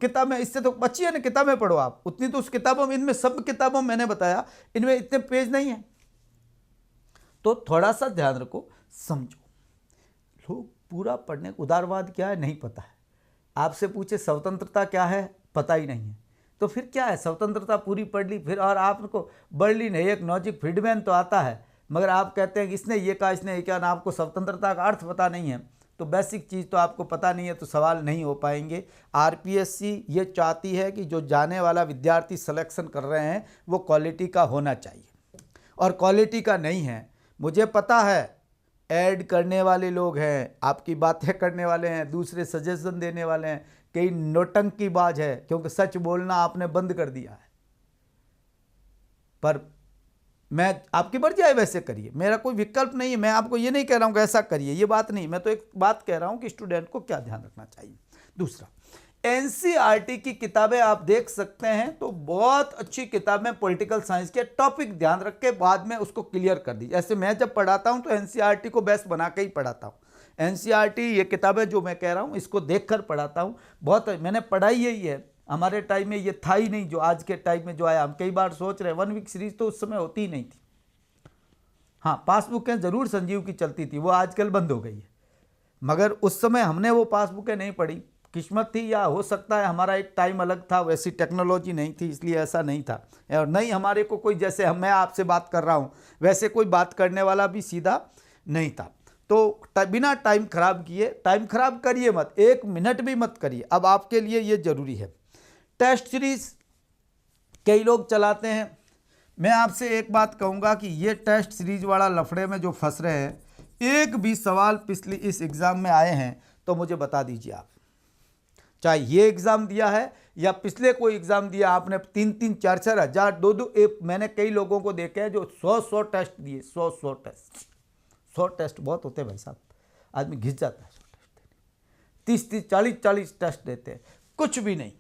किताब में, इससे तो अच्छी है ना किताबें पढ़ो आप, उतनी तो उस किताबों में, इनमें सब किताबों में मैंने बताया इनमें इतने पेज नहीं है। तो थोड़ा सा ध्यान रखो, समझो। लोग पूरा पढ़ने, उदारवाद क्या है नहीं पता है, आपसे पूछे स्वतंत्रता क्या है पता ही नहीं है, तो फिर क्या है, स्वतंत्रता पूरी पढ़ ली फिर, और आपको बर्लिन है एक नॉजिक फ्रीडमैन तो आता है, मगर आप कहते हैं कि इसने ये कहा, इसने ये कहा, ना आपको स्वतंत्रता का अर्थ पता नहीं है, तो बेसिक चीज़ तो आपको पता नहीं है, तो सवाल नहीं हो पाएंगे। आरपीएससी ये चाहती है कि जो जाने वाला विद्यार्थी सिलेक्शन कर रहे हैं वो क्वालिटी का होना चाहिए, और क्वालिटी का नहीं है। मुझे पता है ऐड करने वाले लोग हैं, आपकी बातें करने वाले हैं, दूसरे सजेशन देने वाले हैं, कई नौटंकीबाज है, क्योंकि सच बोलना आपने बंद कर दिया है। पर मैं आपकी मर्जी है, वैसे करिए, मेरा कोई विकल्प नहीं है, मैं आपको ये नहीं कह रहा हूँ कि ऐसा करिए, ये बात नहीं, मैं तो एक बात कह रहा हूँ कि स्टूडेंट को क्या ध्यान रखना चाहिए। दूसरा, एनसीईआरटी की किताबें आप देख सकते हैं, तो बहुत अच्छी किताबें पॉलिटिकल साइंस के, टॉपिक ध्यान रख के बाद में उसको क्लियर कर दी। ऐसे मैं जब पढ़ाता हूं तो एनसीईआरटी को बेस्ट बना के ही पढ़ाता हूं। एनसीईआरटी ये किताबें जो मैं कह रहा हूं इसको देखकर पढ़ाता हूं, बहुत मैंने पढ़ाई यही है। हमारे टाइम में ये था ही नहीं जो आज के टाइम में जो आया। हम कई बार सोच रहे 1 वीक सीरीज तो उस समय होती ही नहीं थी। हाँ, पासबुकें ज़रूर संजीव की चलती थी, वो आजकल बंद हो गई है, मगर उस समय हमने वो पासबुकें नहीं पढ़ी, किस्मत थी, या हो सकता है हमारा एक टाइम अलग था, वैसी टेक्नोलॉजी नहीं थी, इसलिए ऐसा नहीं था। और नहीं हमारे को कोई, जैसे मैं आपसे बात कर रहा हूँ वैसे कोई बात करने वाला भी सीधा नहीं था। तो बिना टाइम खराब किए, टाइम खराब करिए मत, 1 मिनट भी मत करिए। अब आपके लिए ये ज़रूरी है। टेस्ट सीरीज कई लोग चलाते हैं, मैं आपसे एक बात कहूँगा कि ये टेस्ट सीरीज वाला लफड़े में जो फंस रहे हैं, एक भी सवाल पिछली इस एग्ज़ाम में आए हैं तो मुझे बता दीजिए आप, चाहे ये एग्ज़ाम दिया है या पिछले कोई एग्ज़ाम दिया आपने 3-3, 4-4 हज़ार, 2-2 मैंने कई लोगों को देखे हैं जो 100 टेस्ट दिए, 100 टेस्ट। 100 टेस्ट बहुत होते हैं भाई साहब, आदमी घिस जाता है 100 टेस्ट देने। 30-30, 40-40 टेस्ट देते हैं, कुछ भी नहीं,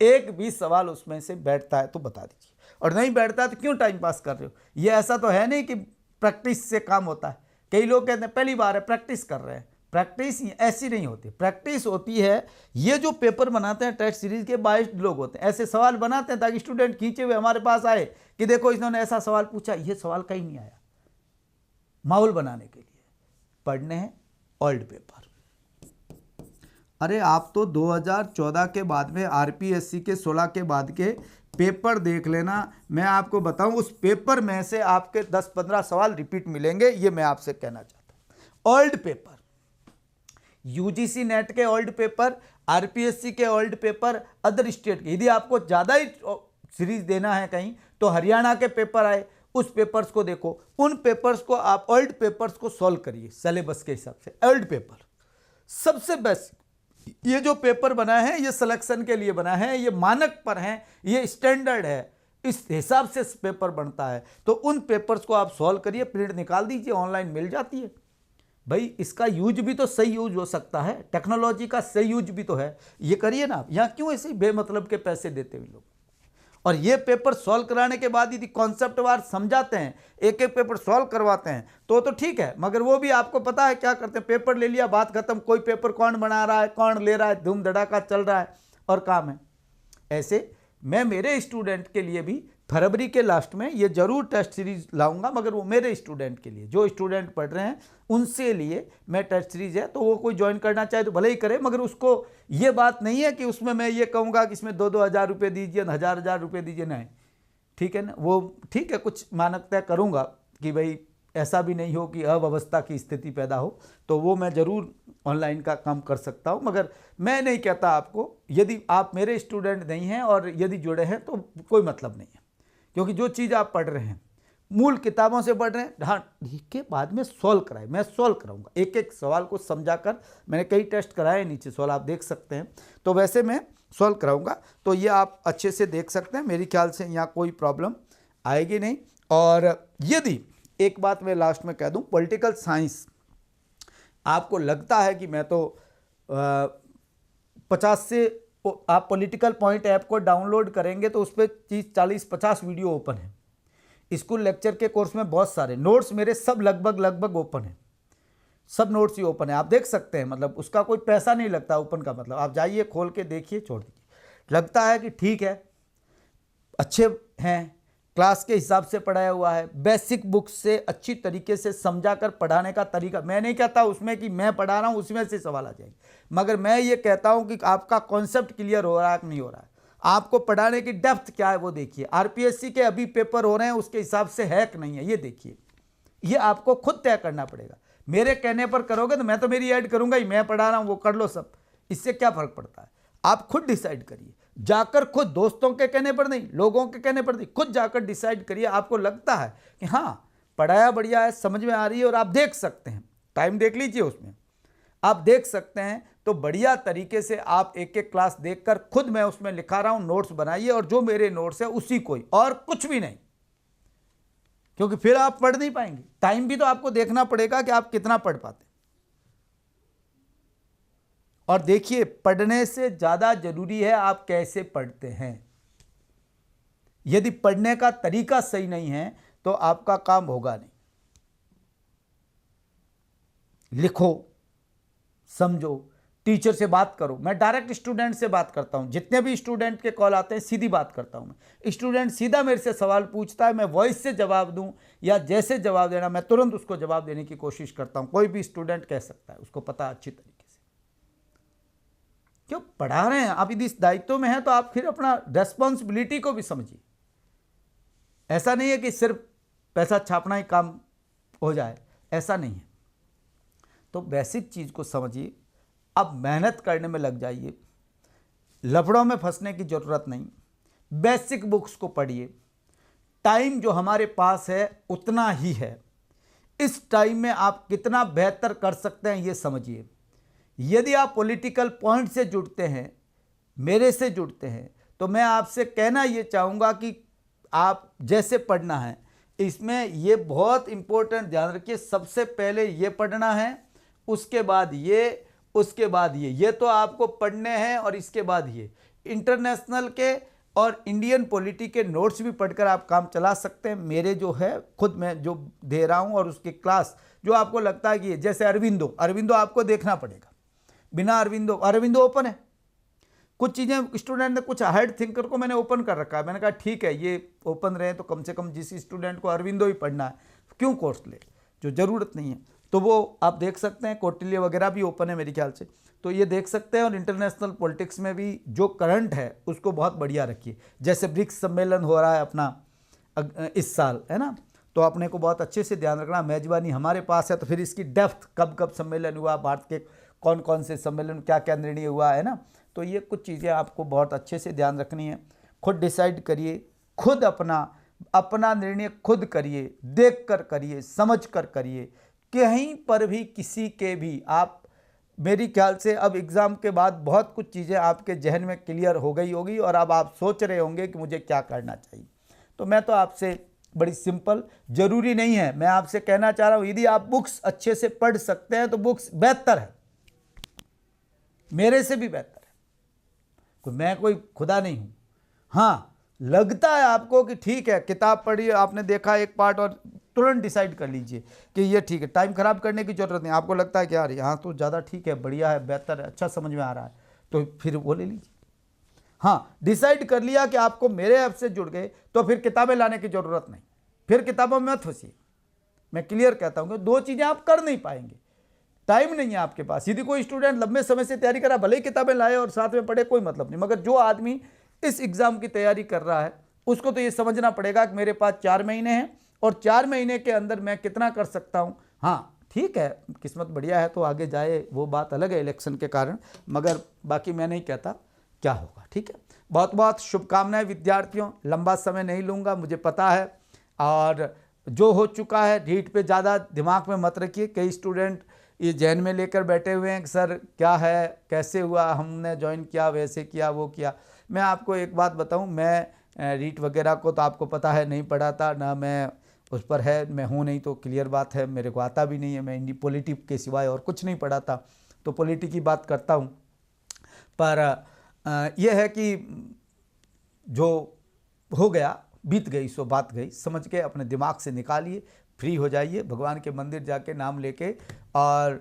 एक भी सवाल उसमें से बैठता है तो बता दीजिए, और नहीं बैठता है तो क्यों टाइम पास कर रहे हो। ये ऐसा तो है नहीं कि प्रैक्टिस से काम होता है। कई लोग कहते हैं पहली बार है प्रैक्टिस कर रहे हैं, प्रैक्टिस ऐसी नहीं होती। प्रैक्टिस होती है, ये जो पेपर बनाते हैं टेस्ट सीरीज के 22 लोग होते हैं, ऐसे सवाल बनाते हैं ताकि स्टूडेंट खींचे हुए हमारे पास आए कि देखो इन्होंने ऐसा सवाल पूछा, ये सवाल कहीं नहीं आया। माहौल बनाने के लिए पढ़ने हैं ओल्ड पेपर। अरे आप तो 2014 के बाद में आरपीएससी के 16 के बाद के पेपर देख लेना, मैं आपको बताऊं उस पेपर में से आपके 10-15 सवाल रिपीट मिलेंगे, ये मैं आपसे कहना चाहता हूं। ओल्ड पेपर, यूजीसी नेट के ओल्ड पेपर, आरपीएससी के ओल्ड पेपर, अदर स्टेट के, यदि आपको ज़्यादा ही सीरीज देना है कहीं तो हरियाणा के पेपर आए, उस पेपर्स को देखो, उन पेपर्स को आप ओल्ड पेपर्स को सॉल्व करिए सिलेबस के हिसाब से। ओल्ड पेपर सबसे बेस्ट, ये जो पेपर बना है ये सिलेक्शन के लिए बना है, ये मानक पर है, ये स्टैंडर्ड है, इस हिसाब से पेपर बनता है। तो उन पेपर्स को आप सॉल्व करिए, प्रिंट निकाल दीजिए, ऑनलाइन मिल जाती है भाई। इसका यूज भी तो सही यूज हो सकता है, टेक्नोलॉजी का सही यूज भी तो है, ये करिए ना। यहाँ क्यों ऐसे बेमतलब के पैसे देते हुए लोग। और ये पेपर सॉल्व कराने के बाद यदि कॉन्सेप्ट वार समझाते हैं, एक एक पेपर सॉल्व करवाते हैं तो ठीक है, मगर वो भी आपको पता है क्या करते हैं, पेपर ले लिया, बात खत्म, कोई पेपर कौन बना रहा है, कौन ले रहा है, धूम धड़ाका चल रहा है और काम है। ऐसे मैं मेरे स्टूडेंट के लिए भी फरवरी के लास्ट में ये जरूर टेस्ट सीरीज लाऊंगा, मगर वो मेरे स्टूडेंट के लिए, जो स्टूडेंट पढ़ रहे हैं उनसे लिए मैं टेस्ट सीरीज है, तो वो कोई ज्वाइन करना चाहे तो भले ही करे, मगर उसको ये बात नहीं है कि उसमें मैं ये कहूँगा कि इसमें 2-2 हज़ार रुपये दीजिए, 1000 रुपये दीजिए, नहीं, ठीक है ना, वो ठीक है, कुछ मानक तय करूँगा कि भाई ऐसा भी नहीं हो कि अव्यवस्था की स्थिति पैदा हो, तो वो मैं ज़रूर ऑनलाइन का काम कर सकता हूँ। मगर मैं नहीं कहता आपको, यदि आप मेरे स्टूडेंट नहीं हैं और यदि जुड़े हैं तो कोई मतलब नहीं है, क्योंकि जो चीज़ आप पढ़ रहे हैं मूल किताबों से पढ़ रहे हैं, हाँ, के बाद में सॉल्व कराए, मैं सॉल्व कराऊंगा एक एक सवाल को समझाकर। मैंने कई टेस्ट कराए, नीचे सवाल आप देख सकते हैं, तो वैसे मैं सॉल्व कराऊंगा, तो ये आप अच्छे से देख सकते हैं। मेरे ख्याल से यहाँ कोई प्रॉब्लम आएगी नहीं। और यदि एक बात मैं लास्ट में कह दूं, पॉलिटिकल साइंस आपको लगता है कि मैं तो 50 से, आप पॉलिटिकल पॉइंट ऐप को डाउनलोड करेंगे तो उस पर 30-40-50 वीडियो ओपन है। स्कूल लेक्चर के कोर्स में बहुत सारे नोट्स मेरे सब लगभग ओपन है, सब नोट्स ही ओपन है, आप देख सकते हैं। मतलब उसका कोई पैसा नहीं लगता ओपन का, मतलब आप जाइए खोल के देखिए, छोड़ दीजिए। लगता है कि ठीक है, अच्छे हैं, क्लास के हिसाब से पढ़ाया हुआ है, बेसिक बुक्स से अच्छी तरीके से समझाकर पढ़ाने का तरीका, मैं नहीं कहता उसमें कि मैं पढ़ा रहा हूँ उसमें से सवाल आ जाएंगे, मगर मैं ये कहता हूँ कि आपका कॉन्सेप्ट क्लियर हो रहा है कि नहीं हो रहा है, आपको पढ़ाने की डेप्थ क्या है वो देखिए। आरपीएससी के अभी पेपर हो रहे हैं उसके हिसाब से है कि नहीं है ये देखिए, ये आपको खुद तय करना पड़ेगा। मेरे कहने पर करोगे तो मैं तो मेरी ऐड करूंगा ही, मैं पढ़ा रहा हूँ वो कर लो सब, इससे क्या फर्क पड़ता है। आप खुद डिसाइड करिए, जाकर खुद, दोस्तों के कहने पर नहीं, लोगों के कहने पर नहीं, खुद जाकर डिसाइड करिए। आपको लगता है कि हाँ पढ़ाया बढ़िया है, समझ में आ रही है, और आप देख सकते हैं, टाइम देख लीजिए उसमें, आप देख सकते हैं, तो बढ़िया तरीके से आप एक एक क्लास देखकर, खुद मैं उसमें लिखा रहा हूं, नोट्स बनाइए, और जो मेरे नोट्स है उसी को ही, और कुछ भी नहीं, क्योंकि फिर आप पढ़ नहीं पाएंगे। टाइम भी तो आपको देखना पड़ेगा कि आप कितना पढ़ पाते। और देखिए, पढ़ने से ज्यादा जरूरी है आप कैसे पढ़ते हैं। यदि पढ़ने का तरीका सही नहीं है तो आपका काम होगा नहीं। लिखो, समझो, टीचर से बात करो। मैं डायरेक्ट स्टूडेंट से बात करता हूं, जितने भी स्टूडेंट के कॉल आते हैं सीधी बात करता हूं मैं। स्टूडेंट सीधा मेरे से सवाल पूछता है, मैं वॉइस से जवाब दूं या जैसे जवाब देना, मैं तुरंत उसको जवाब देने की कोशिश करता हूं। कोई भी स्टूडेंट कह सकता है, उसको पता अच्छी तरीके से। क्यों पढ़ा रहे हैं आप, यदि इस दायित्व में है तो आप फिर अपना रेस्पॉन्सिबिलिटी को भी समझिए। ऐसा नहीं है कि सिर्फ पैसा छापना ही काम हो जाए, ऐसा नहीं है। तो बेसिक चीज को समझिए, अब मेहनत करने में लग जाइए, लफड़ों में फंसने की जरूरत नहीं। बेसिक बुक्स को पढ़िए, टाइम जो हमारे पास है उतना ही है, इस टाइम में आप कितना बेहतर कर सकते हैं ये समझिए। यदि आप पॉलिटिकल पॉइंट से जुड़ते हैं मेरे से जुड़ते हैं, तो मैं आपसे कहना ये चाहूँगा कि आप जैसे पढ़ना है, इसमें ये बहुत इम्पोर्टेंट ध्यान रखिए, सबसे पहले ये पढ़ना है, उसके बाद ये, उसके बाद ये तो आपको पढ़ने हैं, और इसके बाद ये इंटरनेशनल के और इंडियन पॉलिटी के नोट्स भी पढ़कर आप काम चला सकते हैं। मेरे जो है खुद मैं जो दे रहा हूँ, और उसकी क्लास जो आपको लगता है कि जैसे अरविंदो आपको देखना पड़ेगा, बिना अरविंदो ओपन है। कुछ चीज़ें स्टूडेंट ने, कुछ हार्ड थिंकर को मैंने ओपन कर रखा है, मैंने कहा ठीक है ये ओपन रहे तो कम से कम जिस स्टूडेंट को अरविंदो ही पढ़ना है क्यों कोर्स ले, जो ज़रूरत नहीं है, तो वो आप देख सकते हैं। कौटिल्य वगैरह भी ओपन है मेरे ख्याल से, तो ये देख सकते हैं। और इंटरनेशनल पॉलिटिक्स में भी जो करंट है उसको बहुत बढ़िया रखिए। जैसे ब्रिक्स सम्मेलन हो रहा है अपना इस साल, है ना, तो अपने को बहुत अच्छे से ध्यान रखना, मेजबानी हमारे पास है, तो फिर इसकी डेप्थ कब कब सम्मेलन हुआ, भारत के कौन कौन से सम्मेलन, क्या क्या निर्णय हुआ, है ना, तो ये कुछ चीज़ें आपको बहुत अच्छे से ध्यान रखनी है। खुद डिसाइड करिए, खुद अपना निर्णय खुद करिए, देख कर करिए, समझ कर करिए। कहीं पर भी किसी के भी आप, मेरी ख्याल से अब एग्ज़ाम के बाद बहुत कुछ चीज़ें आपके जहन में क्लियर हो गई होगी, और अब आप सोच रहे होंगे कि मुझे क्या करना चाहिए। तो मैं तो आपसे बड़ी सिंपल, ज़रूरी नहीं है, मैं आपसे कहना चाह रहा हूँ, यदि आप बुक्स अच्छे से पढ़ सकते हैं तो बुक्स बेहतर है, मेरे से भी बेहतर है। मैं कोई खुदा नहीं हूँ। हाँ, लगता है आपको कि ठीक है, किताब पढ़ी, आपने देखा एक पार्ट और तुरंत डिसाइड कर लीजिए कि ये ठीक है, टाइम खराब करने की जरूरत नहीं। आपको लगता है कि यार यहाँ तो ज़्यादा ठीक है, बढ़िया है, बेहतर है, अच्छा समझ में आ रहा है, तो फिर वो ले लीजिए। हाँ, डिसाइड कर लिया कि आपको मेरे ऐप से जुड़ गए, तो फिर किताबें लाने की ज़रूरत नहीं, फिर किताबों में मत फंसिए। मैं क्लियर कहता हूँ कि दो चीज़ें आप कर नहीं पाएंगे, टाइम नहीं है आपके पास। यदि कोई स्टूडेंट लंबे समय से तैयारी करा, भले ही किताबें लाए और साथ में पढ़े, कोई मतलब नहीं, मगर जो आदमी इस एग्ज़ाम की तैयारी कर रहा है उसको तो ये समझना पड़ेगा कि मेरे पास 4 महीने हैं, और 4 महीने के अंदर मैं कितना कर सकता हूँ। हाँ ठीक है, किस्मत बढ़िया है तो आगे जाए, वो बात अलग है इलेक्शन के कारण, मगर बाकी मैं नहीं कहता क्या होगा। ठीक है, बहुत बहुत शुभकामनाएं विद्यार्थियों, लंबा समय नहीं लूँगा, मुझे पता है, और जो हो चुका है रीट पे ज़्यादा दिमाग में मत रखिए। कई स्टूडेंट ये जहन में लेकर बैठे हुए हैं कि सर क्या है, कैसे हुआ, हमने ज्वाइन किया, वैसे किया, वो किया। मैं आपको एक बात बताऊं, मैं रीट वगैरह को तो आपको पता है नहीं पढ़ा था, ना मैं उस पर है, मैं हूं नहीं तो क्लियर बात है, मेरे को आता भी नहीं है, मैं इंडी पॉलिटिक के सिवाय और कुछ नहीं पढ़ा था, तो पॉलिटिक की बात करता हूं। पर यह है कि जो हो गया बीत गई सो बात गई, समझ के अपने दिमाग से निकालिए, फ्री हो जाइए, भगवान के मंदिर जाके नाम लेके और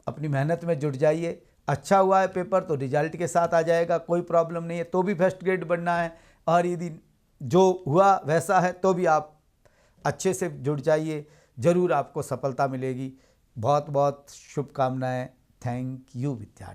अपनी मेहनत में जुट जाइए। अच्छा हुआ है पेपर तो रिजल्ट के साथ आ जाएगा, कोई प्रॉब्लम नहीं है, तो भी फर्स्ट ग्रेड बनना है, और यदि जो हुआ वैसा है तो भी आप अच्छे से जुट जाइए, ज़रूर आपको सफलता मिलेगी। बहुत बहुत शुभकामनाएं। थैंक यू विद्यार्थी।